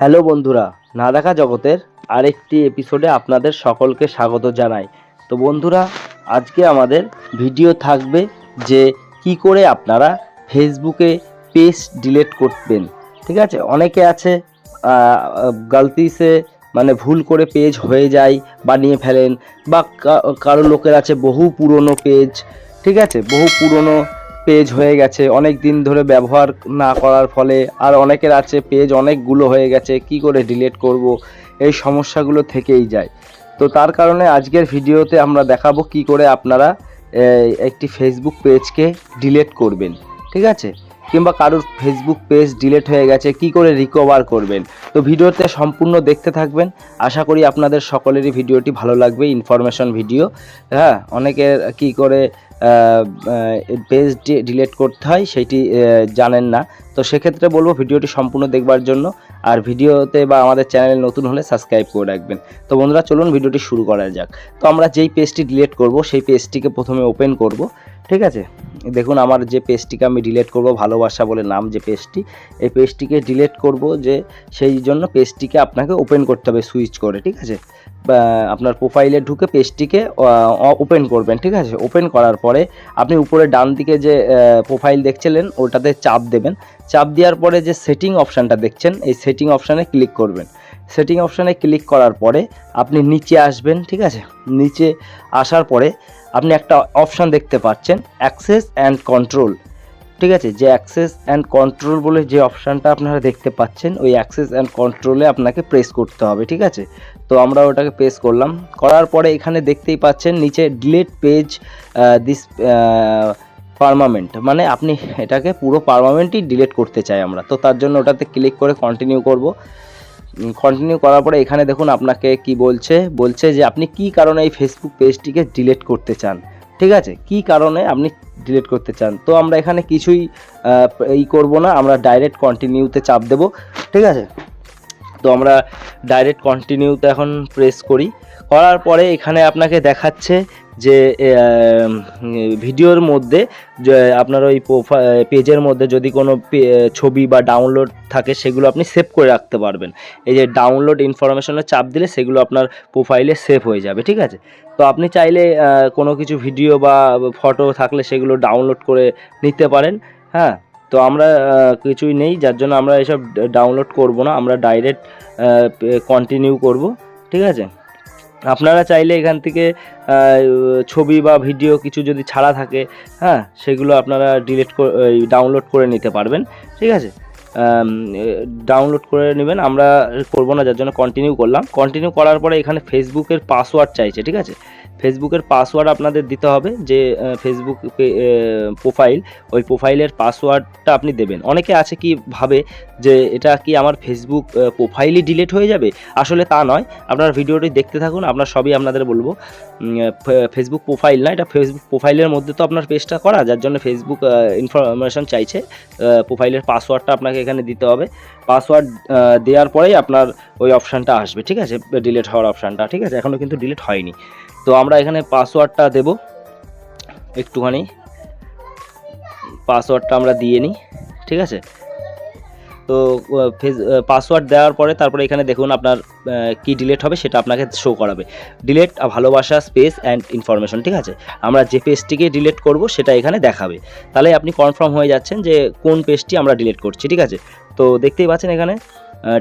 Hello বন্ধুরা, না দেখা জগতের আরেকটি এপিসোডে আপনাদের সকলকে স্বাগত জানাই। তো বন্ধুরা, আজকে আমাদের ভিডিও থাকবে যে কি করে আপনারা ফেসবুকে পেজ ডিলিট করবেন। ঠিক আছে, অনেকে আছে গলতি সে মানে ভুল করে পেজ হয়ে যায়, বানিয়ে ফেলেন, বা কারো লোকের আছে বহু পুরনো পেজ। ঠিক আছে, বহু পুরনো পেজ হয়ে গেছে অনেক দিন ধরে ব্যবহার না করার ফলে, আর অনেকের আছে পেজ অনেকগুলো হয়ে গেছে, কি করে ডিলিট করব, এই সমস্যাগুলো থেকেই যায়। তো তার কারণে আজকের ভিডিওতে আমরা দেখাবো কি করে আপনারা একটি ফেসবুক পেজকে ডিলিট করবেন। ঠিক আছে, কিংবা কারোর ফেসবুক পেজ ডিলিট হয়ে গেছে কি করে রিকভার করবেন। তো ভিডিওতে সম্পূর্ণ দেখতে থাকবেন, আশা করি আপনাদের সকলেরই ভিডিওটি ভালো লাগবে। ইনফরমেশন ভিডিও, হ্যাঁ, অনেকের কি করে পেজ ডিলিট করতে হয় সেটি জানেন না। তো সেক্ষেত্রে বলবো ভিডিওটি সম্পূর্ণ দেখবার জন্য, আর ভিডিওতে বা আমাদের চ্যানেলে নতুন হলে সাবস্ক্রাইব করে রাখবেন। তো বন্ধুরা, চলুন ভিডিওটি শুরু করা যাক। তো আমরা যেই পেজটি ডিলিট করব সেই পেজটিকে প্রথমে ওপেন করব। ঠিক আছে, দেখুন আমার যে পেজটিকে আমি ডিলিট করব, ভালোবাসা বলে নাম যে পেজটি, এই পেজটিকে ডিলিট করব, যে সেই জন্য পেজটিকে আপনাকে ওপেন করতে হবে সুইচ করে। ঠিক আছে, আপনার প্রোফাইলে ঢুকে পেজটিকে ওপেন করবেন। ঠিক আছে, ওপেন করার পরে আপনি উপরে ডান দিকে যে প্রোফাইল দেখছিলেন ওটাতে চাপ দেবেন। চাপ দেওয়ার পরে যে সেটিং অপশানটা দেখছেন, এই সেটিং অপশানে ক্লিক করবেন। সেটিং অপশানে ক্লিক করার পরে আপনি নিচে আসবেন। ঠিক আছে, নিচে আসার পরে আপনি একটা অপশান দেখতে পাচ্ছেন, অ্যাক্সেস অ্যান্ড কন্ট্রোল। ঠিক আছে, যে অ্যাক্সেস অ্যান্ড কন্ট্রোল বলে যে অপশানটা আপনারা দেখতে পাচ্ছেন, ওই অ্যাক্সেস অ্যান্ড কন্ট্রোলে আপনাকে প্রেস করতে হবে। ঠিক আছে, তো আমরা ওটাকে প্রেস করলাম। করার পরে এখানে দেখতেই পাচ্ছেন নিচে ডিলিট পেজ দিস পার্মানেন্ট, মানে আপনি এটাকে পুরো পার্মানেন্টই ডিলিট করতে চাই আমরা। তো তার জন্য ওটাতে ক্লিক করে কন্টিনিউ করব। কন্টিনিউ করার পরে এখানে দেখুন আপনাকে কি বলছে যে আপনি কি কারণে এই ফেসবুক পেজটিকে ডিলিট করতে চান। ঠিক আছে, কি কারণে আপনি ডিলিট করতে চান। তো আমরা এখানে কিছুই করব না, আমরা ডাইরেক্ট কন্টিনিউতে চাপ দেব। ঠিক আছে, তো আমরা ডাইরেক্ট কন্টিনিউতে এখন প্রেস করার পরে এখানে আপনাকে দেখাচ্ছে যে ভিডিওর মধ্যে যে আপনার ওই পেজের মধ্যে যদি কোনো ছবি বা ডাউনলোড থাকে সেগুলো আপনি সেভ করে রাখতে পারবেন। এই যে ডাউনলোড ইনফরমেশনে চাপ দিলে সেগুলো আপনার প্রোফাইলে সেভ হয়ে যাবে। ঠিক আছে, তো আপনি চাইলে কোনো কিছু ভিডিও বা ফটো থাকলে সেগুলো ডাউনলোড করে নিতে পারেন। হ্যাঁ, তো আমরা কিছুই নেই, যার জন্য আমরা এসব ডাউনলোড করব না, আমরা ডাইরেক্ট কন্টিনিউ করব। ঠিক আছে, আপনারা চাইলে এখান থেকে ছবি বা ভিডিও কিছু যদি ছাড়া থাকে, হ্যাঁ, সেগুলো আপনারা ডাউনলোড করে নিতে পারবেন। ঠিক আছে, ডাউনলোড করে নেবেন, আমরা করব না, যার জন্য কন্টিনিউ করলাম। কন্টিনিউ করার পরে এখানে ফেসবুকের পাসওয়ার্ড চাইছে। ঠিক আছে, ফেসবুকের পাসওয়ার্ড আপনাদের দিতে হবে, যে ফেসবুক প্রোফাইল, ওই প্রোফাইলের পাসওয়ার্ডটা আপনি দেবেন। অনেকে আছে কি ভাবে যে এটা কি আমার ফেসবুক প্রোফাইলই ডিলিট হয়ে যাবে, আসলে তা নয়। আপনারা ভিডিওটি দেখতে থাকুন, আপনার সবই আপনাদের বলবো। ফেসবুক প্রোফাইল না, এটা ফেসবুক প্রোফাইলের মধ্যে তো আপনার পেজটা করা, যার জন্য ফেসবুক ইনফরমেশন চাইছে। প্রোফাইলের পাসওয়ার্ডটা আপনাকে এখানে দিতে হবে। পাসওয়ার্ড দেওয়ার পরেই আপনার ওই অপশানটা আসবে। ঠিক আছে, ডিলিট হওয়ার অপশানটা। ঠিক আছে, এখনও কিন্তু ডিলিট হয়নি। তো আমরা এখানে পাসওয়ার্ডটা দেব, একটুখানি পাসওয়ার্ডটা আমরা দিয়ে নিই। ঠিক আছে, তো পাসওয়ার্ড দেওয়ার পরে তারপরে এখানে দেখুন আপনার কি ডিলিট হবে সেটা আপনাকে শো করাবে, ডিলিট ভালোবাসা স্পেস অ্যান্ড ইনফরমেশন। ঠিক আছে, আমরা যে পেজটিকে ডিলিট করব সেটা এখানে দেখাবে, তাহলে আপনি কনফার্ম হয়ে যাচ্ছেন যে কোন পেজটি আমরা ডিলিট করছি। ঠিক আছে, তো দেখতেই পাচ্ছেন এখানে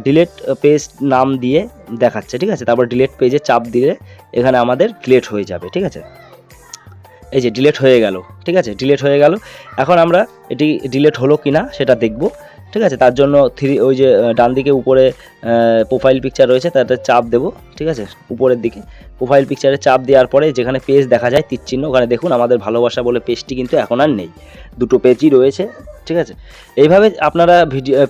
ডিলিট পেজ নাম দিয়ে দেখাচ্ছে। ঠিক আছে, তারপর ডিলিট পেজে চাপ দিলে এখানে আমাদের ডিলিট হয়ে যাবে। ঠিক আছে, এই যে ডিলিট হয়ে গেল। ঠিক আছে, ডিলিট হয়ে গেল। এখন আমরা এটি ডিলিট হলো কি না সেটা দেখব। ঠিক আছে, তার জন্য ওই যে ডান দিকে উপরে প্রোফাইল পিকচার রয়েছে তাতে চাপ দেব। ঠিক আছে, উপরের দিকে প্রোফাইল পিকচারে চাপ দেওয়ার পরে যেখানে পেজ দেখা যায় তীর চিহ্ন, ওখানে দেখুন আমাদের ভালোবাসা বলে পেজটি কিন্তু এখন আর নেই, দুটো পেজই রয়েছে। ঠিক আছে, এইভাবে আপনারা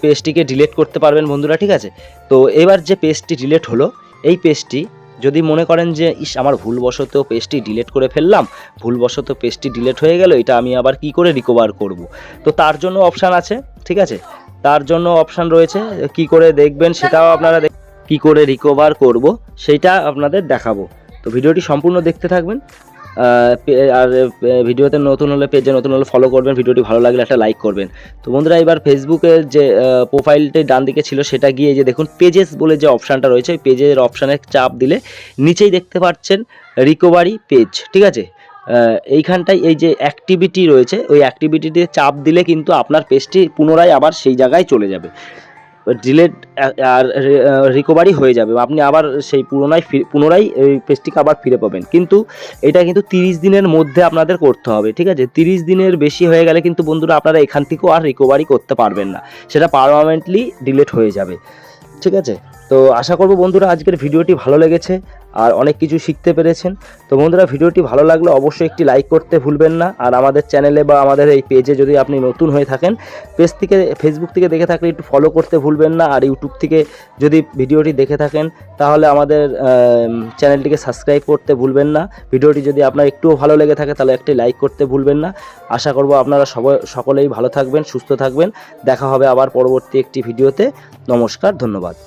পেজটিকে ডিলিট করতে পারবেন বন্ধুরা। ঠিক আছে, তো এবার যে পেজটি ডিলিট হলো, এই পেজটি যদি মনে করেন যে আমার ভুলবশত পেজটি ডিলিট করে ফেললাম, ভুলবশত পেজটি ডিলিট হয়ে গেল, এটা আমি আবার কি করে রিকভার করব। তো তার জন্য অপশান আছে। ঠিক আছে, তার জন্য অপশান রয়েছে, কি করে দেখবেন সেটাও আপনারা কি করে রিকভার করব সেটা আপনাদের দেখাবো। তো ভিডিওটি সম্পূর্ণ দেখতে থাকবেন, আর ভিডিওতে নতুন হলে, পেজে নতুন হলে ফলো করবেন, ভিডিওটি ভালো লাগলে একটা লাইক করবেন। তো বন্ধুরা এবার ফেসবুকের যে প্রোফাইলটি ডান দিকে ছিল সেটা গিয়ে যে দেখুন পেজেস বলে যে অপশানটা রয়েছে, ওই পেজের অপশানে চাপ দিলে নিচেই দেখতে পাচ্ছেন রিকভারি পেজ, ঠিক আছে। এইখানটায় এই যে অ্যাক্টিভিটি রয়েছে, ওই অ্যাক্টিভিটিতে চাপ দিলে কিন্তু আপনার পেজটি পুনরায় আবার সেই জায়গায় চলে যাবে, ডিলেট আর রিকভারি হয়ে যাবে, আপনি আবার সেই পুনরায় এই পেজটিকে আবার ফিরে পাবেন। কিন্তু এটা কিন্তু 30 দিনের মধ্যে আপনাদের করতে হবে, ঠিক আছে। 30 দিনের বেশি হয়ে গেলে কিন্তু বন্ধুরা আপনারা এখান থেকেও আর রিকভারি করতে পারবেন না, সেটা পার্মানেন্টলি ডিলেট হয়ে যাবে, ঠিক আছে। তো আশা করব বন্ধুরা আজকের ভিডিওটি ভালো লেগেছে আর অনেক কিছু শিখতে পেরেছেন। তো বন্ধুরা ভিডিওটি ভালো লাগলে অবশ্যই একটি লাইক করতে ভুলবেন না। আর আমাদের চ্যানেলে বা আমাদের এই পেজে যদি আপনি নতুন হয়ে থাকেন, পেজ থেকে ফেসবুক থেকে দেখে থাকলে একটু ফলো করতে ভুলবেন না। আর ইউটিউব থেকে যদি ভিডিওটি দেখে থাকেন তাহলে আমাদের চ্যানেলটিকে সাবস্ক্রাইব করতে ভুলবেন না। ভিডিওটি যদি আপনার একটুও ভালো লেগে থাকে তাহলে একটি লাইক করতে ভুলবেন না। আশা করব আপনারা সকলেই ভালো থাকবেন, সুস্থ থাকবেন। দেখা হবে আবার পরবর্তী একটি ভিডিওতে। নমস্কার, ধন্যবাদ।